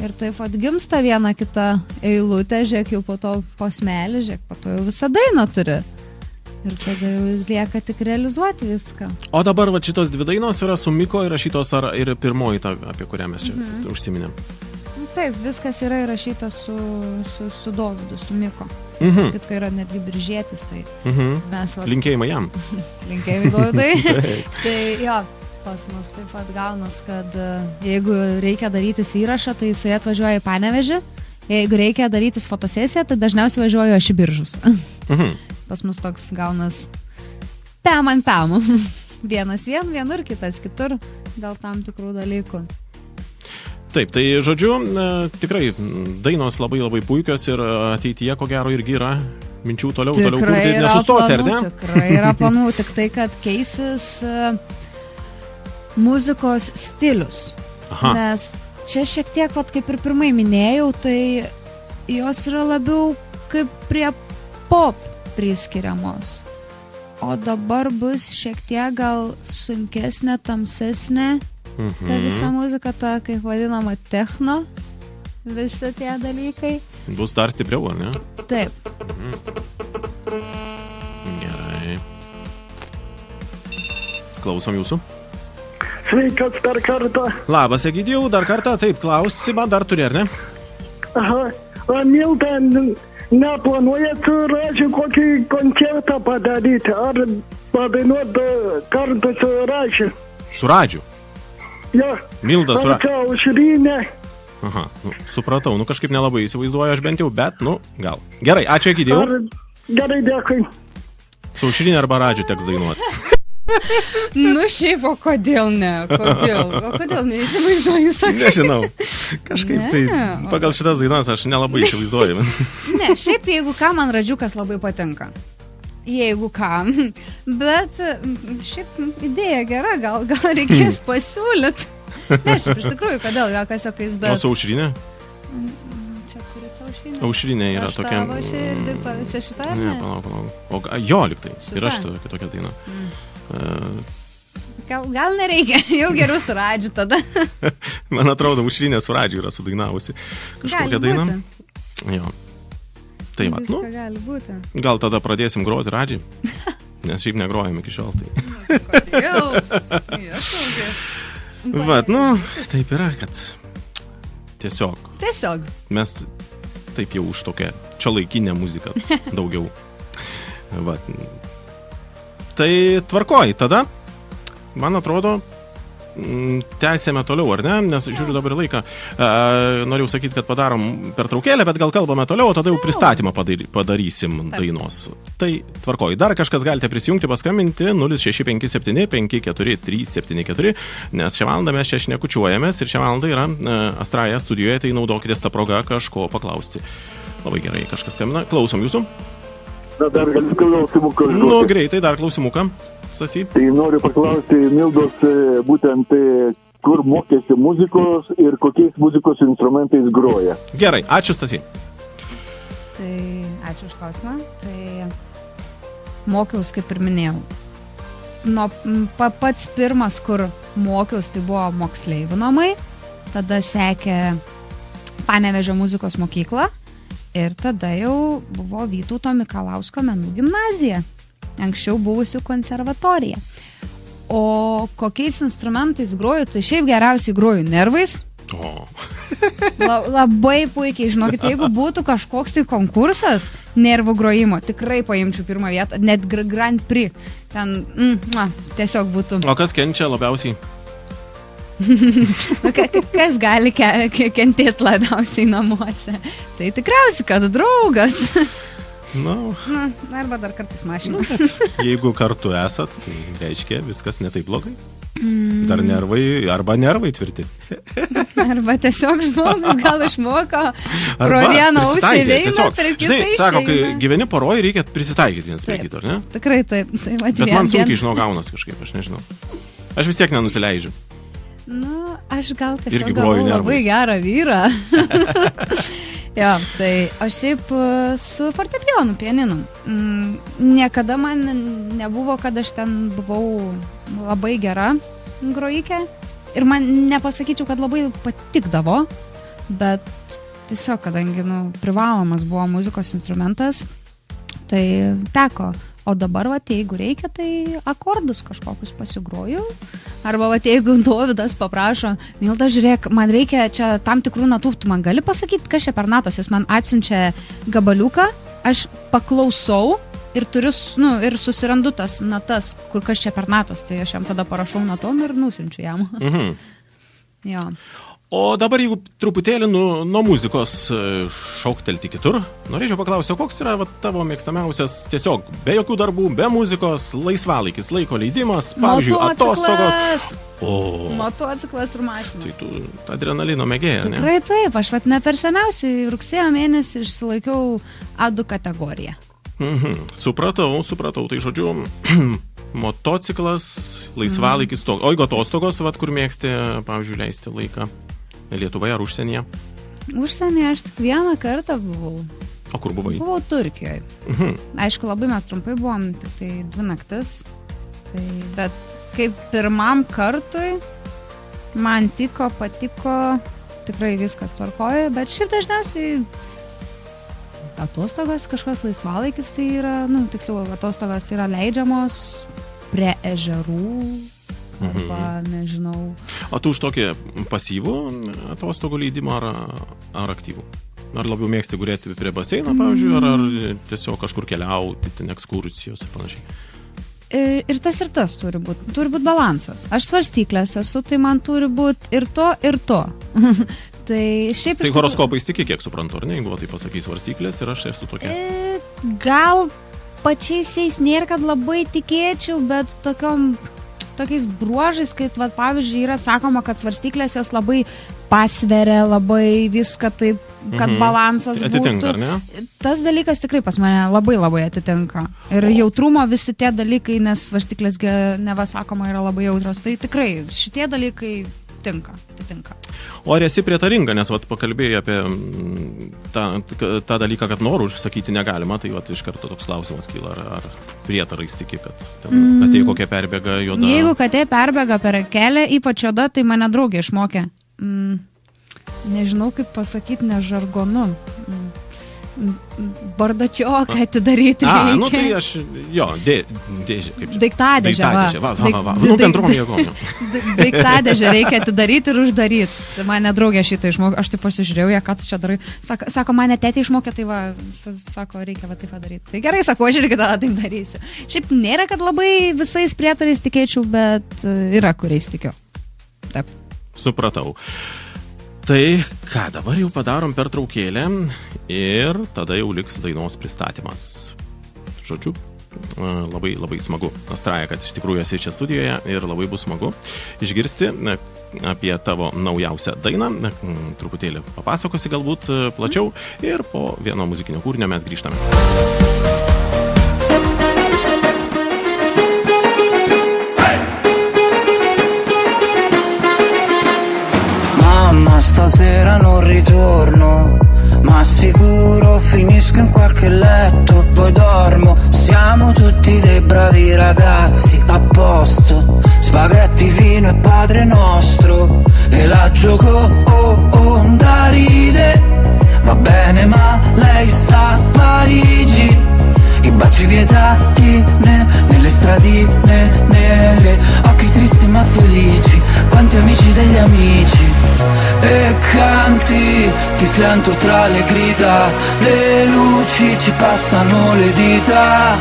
Ir taip atgimsta viena kita eilutė, žiūrėk jau po to posmelį, žiūrėk po to jau visą dainą turi. Ir tada jau lieka tik realizuoti viską. O dabar šitos dvi dainos yra su Miko įrašytos ar ir pirmoji ta, apie kurią mes čia užsiminėm? Taip, viskas yra įrašyta su Dovydu, su Miko. Kitko yra netgi biržietis, tai mes... Linkėjimai jam. Linkėjimai Dovydai. Tai jo, pas mus taip pat gaunas, kad jeigu reikia darytis įrašą, tai jisai atvažiuoja į Panevėžį. Jeigu reikia darytis fotosesiją, tai dažniausiai važiuoju aš į Biržus. Pas mus toks gaunas pem ant pemų. Vienas vienur, kitas kitur, dėl tam tikrų dalykų. Taip, tai žodžiu, tikrai dainos labai labai puikios ir ateityje, ko gero, irgi yra minčių toliau kurti ir nesustoti, ar ne? Tikrai yra planų, tik tai, kad keisis muzikos stilius. Nes čia šiek tiek, kaip ir pirmai minėjau, tai jos yra labiau kaip prie pop priskiriamos. O dabar bus šiek tiek gal sunkesnė, tamsesnė. Ta visa muzika, ta, kaip vadinama, techno, visi tie dalykai. Bus dar stipriau, ar ne? Taip. Gerai. Klausom jūsų. Sveikas dar kartą. Labas, Egidijau, dar kartą. Taip, klausimą dar turi, ar ne? Aha. O Milda, neplanuojat su Radžiu kokį koncertą padaryti? Ar padainuoti kartu su Radžiu? Su Radžiu? Jo, Milda su Radžiu. Aušrinė. Aha, supratau, kažkaip nelabai įsivaizduoju aš bent jau, bet, gal. Gerai, ačiū Egidijau. Gerai, dėkui. Su Aušrinė arba Radžiu teks dainuoti. Šiaip, o kodėl ne? Kodėl neįsivaizduoju, sakai? Nežinau. Kažkaip tai pagal šitas dainas aš nelabai įsivaizduoju. Ne, šiaip jeigu ką, man Radžiukas labai patinka. Jeigu ką. Bet šiaip idėja gera, gal reikės pasiūlyti. Ne, šiaip iš tikrųjų, kodėl, jokas jokais, bet... O su Aušrinė? Čia kuri ta Aušrinė? Aušrinė yra tokia... Čia šita, ar ne? Ne, palauk. Jo, liktai. Yra šita tokia daina. Gal nereikia, jau geriau su Radžiu tada. Man atrodo, Aušrinė su Radžiu yra sudainavusi kažkokią dainą. Jo. Tai va, gali būti. Gal tada pradėsim groti Radžiui, nes šiaip negrojame iki šiol. Vat, taip yra, kad tiesiog mes taip jau už tokią čia laikinę muziką daugiau. Vat. Tai tvarkoj, tada, man atrodo, tęsėme toliau, ar ne? Nes žiūriu dabar laiką. Noriu sakyti, kad padarom pertraukėlę, bet gal kalbame toliau, tada jau pristatymą padarysim dainos. Tai tvarkoj. Dar kažkas galite prisijungti, paskambinti 0657 54 374, nes šią valandą mes čia šnekučiuojamės ir šią valandą yra Astraja studijoje, tai naudokitės tą progą kažko paklausti. Labai gerai, kažkas skambina. Klausom jūsų. Dar klausimuką. Greitai, dar klausimuką. Stasy. Tai noriu paklausti Mildos būtent, kur mokėsi muzikos ir kokiais muzikos instrumentais groja. Gerai, ačiū Stasy. Tai ačiū už klausimą. Tai mokiaus, kaip ir minėjau. Pats pirmas, kur mokiaus, tai buvo moksleivių namai. Tada sekė Panevėžio muzikos mokykla. Ir tada jau buvo Vytauto Mikalausko menų gimnazija. Anksčiau buvusių konservatorija. O kokiais instrumentais groju, tai šiaip geriausiai groju nervais, O. Labai puikiai, žinokit, jeigu būtų kažkoks tai konkursas nervų grojimo, tikrai paimčiau pirmą vietą, net Grand Prix. Ten, tiesiog būtų. O kas kenčia labiausiai? Kas gali kentėti labiausiai namuose? Tai tikriausiai, kad draugas. Arba dar kartais mašina. Jeigu kartu esat, tai reiškia viskas netai blogai. Dar nervai, arba nervai tvirti. Arba tiesiog žmogus gal išmoko pro vieną ausį veiklą, per kitą išeina. Žinai, sako, kai gyveni poroj, reikia prisitaikyti vienas prie kito, ar ne? Tikrai taip. Bet man sunkiai, žinau, gaunas kažkaip, aš nežinau. Aš vis tiek nenusileidžiu. Aš gal tiesiog gavau labai gerą vyrą. Jo, tai aš šiaip su fortepijonu, pianinu. Niekada man nebuvo, kad aš ten buvau labai gera grojikė. Ir man nepasakyčiau, kad labai patikdavo, bet tiesiog, kadangi privalomas buvo muzikos instrumentas, tai teko. O dabar, jeigu reikia, tai akordus kažkokius pasigroju. Arba, jeigu Dovydas paprašo, Milda, žiūrėk, man reikia čia tam tikrų natų, tu man gali pasakyti, kas čia per natos, jis man atsiunčia gabaliuką, aš paklausau ir turiu, ir susirandu tas natas, kur kas čia per natos, tai aš jam tada parašau natom ir nusiunčiu jam. Jo. O dabar, jeigu truputėlį nuo muzikos šauktelti kitur, norėčiau paklausti, koks yra tavo mėgstamiausias tiesiog be jokių darbų, be muzikos, laisvalaikis, laiko leidimas, pavyzdžiui, atostogos. Motociklas ir mašina. Tai tu adrenalino mėgėja, ne? Tikrai taip, aš ne per seniausiai rugsėjo mėnesį išsilaikiau A2 kategoriją. Supratau, tai žodžiu, motociklas, laisvalaikis, o jeigu atostogos, kur mėgsti, pavyzdžiui, leisti laiką Lietuvoje ar užsienyje? Užsienyje aš tik vieną kartą buvau. O kur buvai? Buvau Turkijoje. Aišku, labai mes trumpai buvom, tik tai 2 naktis. Bet kaip pirmam kartui man patiko, tikrai viskas tvarkoja, bet šiaip dažniausiai atostogos, kažkas laisvalaikis, tai yra, tiksliau, atostogos tai yra leidžiamos prie ežerų, arba, nežinau. O tu už tokį pasyvų atostogų leidimą ar aktyvų? Ar labiau mėgsti gulėti prie baseino, pavyzdžiui, ar tiesiog kažkur keliauti, ten ekskursijos ir panašiai? Ir tas turi būti. Turi būti balansas. Aš svarstyklės esu, tai man turi būti ir to, ir to. Tai horoskopais tiki, kiek suprantu, ar ne? Jeigu tai pasakys svarstyklės ir aš esu tokia. Gal pačiais nėra, kad labai tikėčiau, bet tokiais bruožais, kaip, pavyzdžiui, yra sakoma, kad svarstyklės jos labai pasveria, labai viską taip, kad balansas būtų. Atitinka, ar ne? Tas dalykas tikrai pas mane labai labai atitinka. Ir jautrumo visi tie dalykai, nes svarstyklės neva sakoma yra labai jautros, tai tikrai šitie dalykai atitinka. O ar esi prietaringa, nes pakalbėjai apie tą dalyką, kad norų užsakyti negalima, tai iš karto toks klausimas kyla, ar prietarais tiki, kad katė kokia perbėga juoda? Jeigu katė perbėga per kelią, ypač juoda, tai mane draugė išmokė. Nežinau, kaip pasakyti, ne žargonu. Bardačioką atidaryti reikia. Tai aš, dėžė, kaip čia? Daiktadėžė, va. Bendrom jėgom. Daiktadėžė reikia atidaryti ir uždaryti. Tai mane draugė šitą išmokė, aš tai pasižiūrėjau, ką tu čia darai. Sako, mane tėtė išmokė, tai sako, reikia taip padaryti. Tai gerai, sako, aš irgi tada taip darysiu. Šiaip nėra, kad labai visais prietarais tikėčiau, bet yra, kuriais tikiu. Taip. Supratau. Tai ką, dabar jau padarom pertraukėlę ir tada jau liks dainos pristatymas. Žodžiu, labai, labai smagu, Astraja, kad iš tikrųjų esi čia studijoje ir labai bus smagu išgirsti apie tavo naujausią dainą. Truputėlį papasakosi galbūt plačiau ir po vieno muzikinio kūrinio mes grįžtame. Ma stasera non ritorno, ma sicuro finisco in qualche letto, poi dormo. Siamo tutti dei bravi ragazzi, a posto, spaghetti, vino e Padre Nostro. E la Gioconda ride, va bene ma lei sta a Parigi. I baci vietati nelle stradine nere, occhi tristi ma felici, quanti amici degli amici. E canti, ti sento tra le grida, le luci ci passano le dita.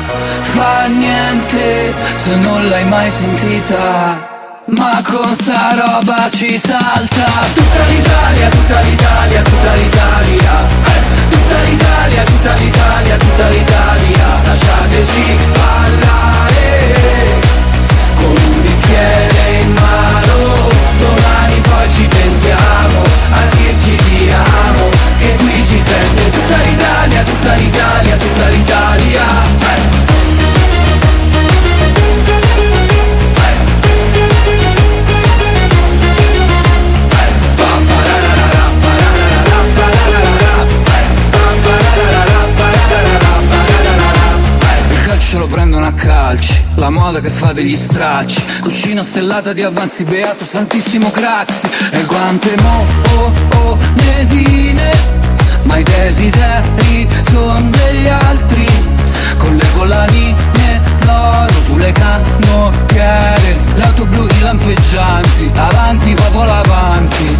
Fa niente se non l'hai mai sentita, ma con sta roba ci salta. Tutta l'Italia, tutta l'Italia, tutta l'Italia. Tutta l'Italia, tutta l'Italia, tutta l'Italia. Lasciateci ballare con un bicchiere in mano. Domani poi ci pentiamo a dirci ti amo, che qui ci sente tutta l'Italia, tutta l'Italia, tutta l'Italia. Ce lo prendono a calci, la moda che fa degli stracci, cucina stellata di avanzi, beato santissimo Craxi. E quante monetine, ma i desideri son degli altri, con le collanine, l'oro sulle canottiere, l'auto blu, i lampeggianti, avanti popolo avanti.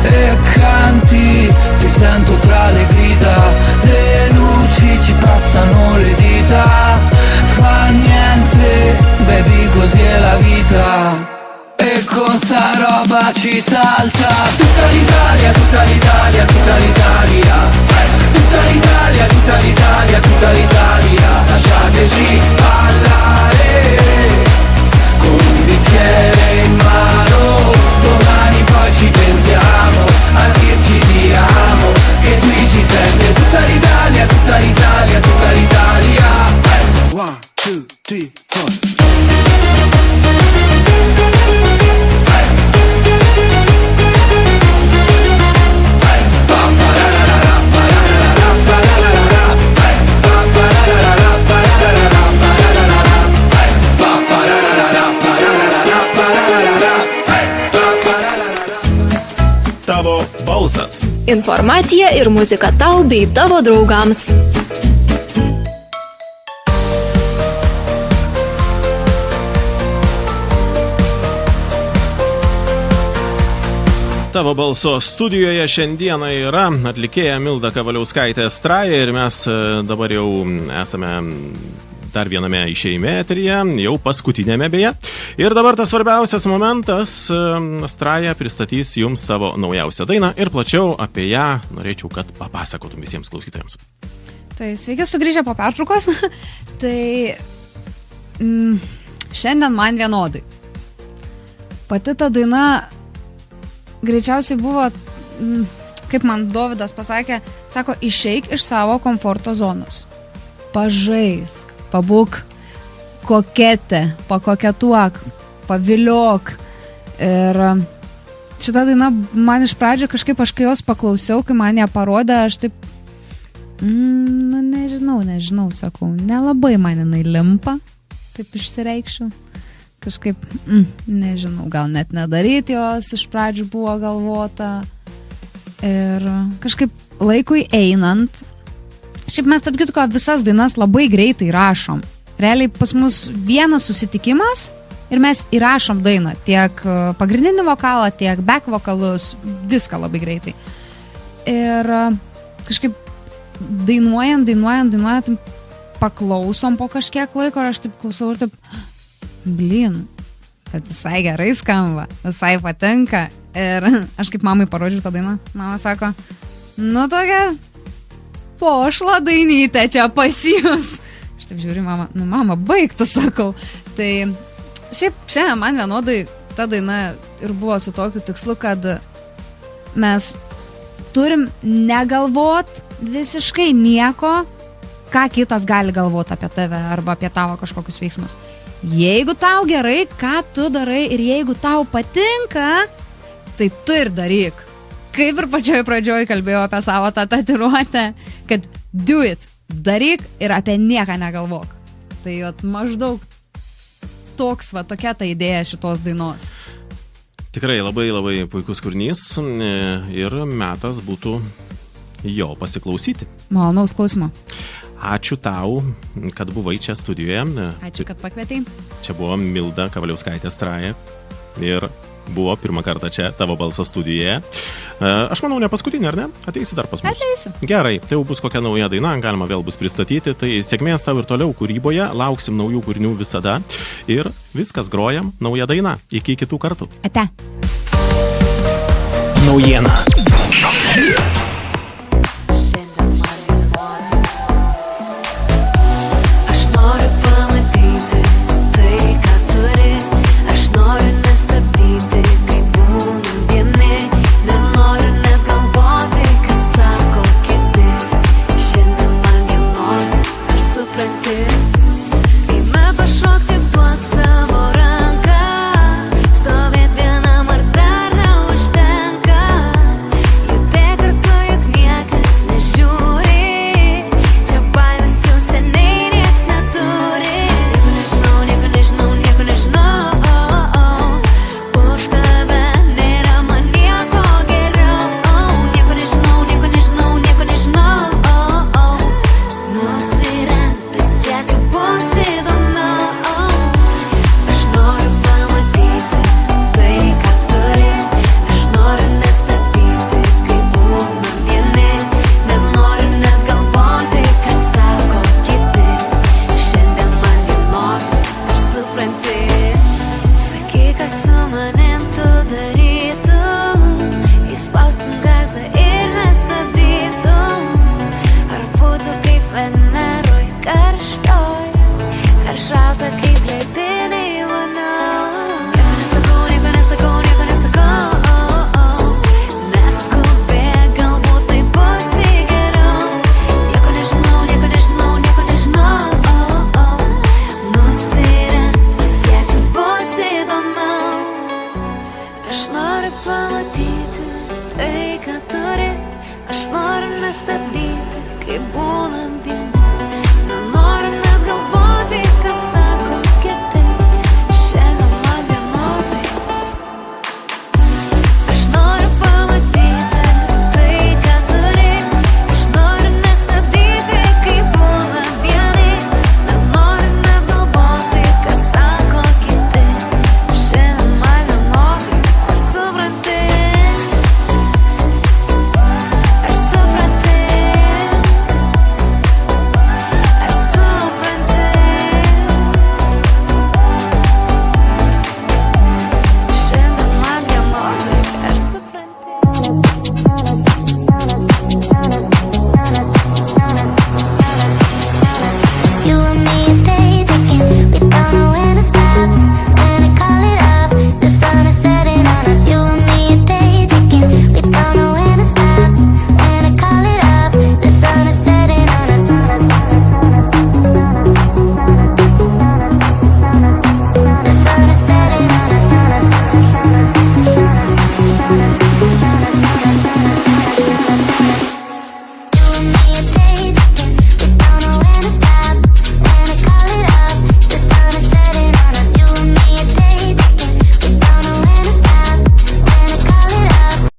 E canti, ti sento tra le grida, le luci ci passano le dita. Fa niente, baby, così è la vita. E con sta roba ci salta. Tutta l'Italia, tutta l'Italia, tutta l'Italia. Tutta l'Italia, tutta l'Italia, tutta l'Italia. Lasciateci ballare con un bicchiere in mano. Domani poi ci pentiamo a dirci ti amo, che qui ci sente tutta l'Italia, tutta l'Italia, tutta l'Italia. 1, 2, 3, 4. Tavo balsas. Informacija ir muzika tau bei tavo draugams. Tavo balso studijoje šiandieną yra atlikėja Milda Kavaliauskaitė Straja ir mes dabar jau esame dar viename išėjime eteryje, jau paskutinėme beje. Ir dabar tas svarbiausias momentas, Straja pristatys jums savo naujausią dainą ir plačiau apie ją norėčiau, kad papasakotum visiems klausytojams. Tai sveiki sugrįžę po pertraukos. Tai šiandien man vienodai. Pati ta daina greičiausiai buvo, kaip man Dovydas pasakė, sako, išeik iš savo komforto zonos. Pažaisk, pabūk koketė, pakoketuok, paviliok. Ir šita daina man iš pradžio kažkaip, aš kai jos paklausiau, kai man ją parodė, aš taip, nežinau, sakau, nelabai man jinai limpa, taip išsireikščiau. Kažkaip, nežinau, gal net nedaryti jos iš pradžių buvo galvota. Ir kažkaip laikui einant, šiaip mes tarp kitko visas dainas labai greitai rašom. Realiai pas mus vienas susitikimas ir mes įrašom dainą, tiek pagrindinį vokalą, tiek back vokalus, viską labai greitai. Ir kažkaip dainuojant, paklausom po kažkiek laiko ir aš taip klausau ir taip, kad visai gerai skamba, visai patinka. Ir aš kaip mamai parodžiau tą dainą, mama sako, tokia pošla dainytė čia pas jūs. Aš taip žiūriu, mama, baigtų, sakau. Tai šiaip šiandien man vienodai ta daina ir buvo su tokiu tikslu, kad mes turim negalvot visiškai nieko, ką kitas gali galvoti apie tave arba apie tavo kažkokius veiksmus. Jeigu tau gerai, ką tu darai ir jeigu tau patinka, tai tu ir daryk. Kaip ir pačioj pradžioj kalbėjau apie savo tą tatuiruotę, kad do it, daryk ir apie nieką negalvok. Tai maždaug tokia ta idėja šitos dainos. Tikrai labai labai puikus kūrinys ir metas būtų jo pasiklausyti. Malonaus klausimo. Ačiū tau, kad buvai čia studijoje. Ačiū, kad pakvietei. Čia buvo Milda Kavaliauskaitė Straja, ir buvo pirmą kartą čia tavo balso studijoje. Aš manau, ne paskutinė, ar ne? Ateisi dar pas mus? Ateisiu. Gerai, tai jau bus kokia nauja daina, galima vėl bus pristatyti. Tai sėkmės tau ir toliau kūryboje, lauksim naujų kūrinių visada. Ir viskas, grojam, nauja daina. Iki kitų kartų. Ate. Naujiena. Stabdyti, kai būnam vieni. Nenoriu net galvoti, kas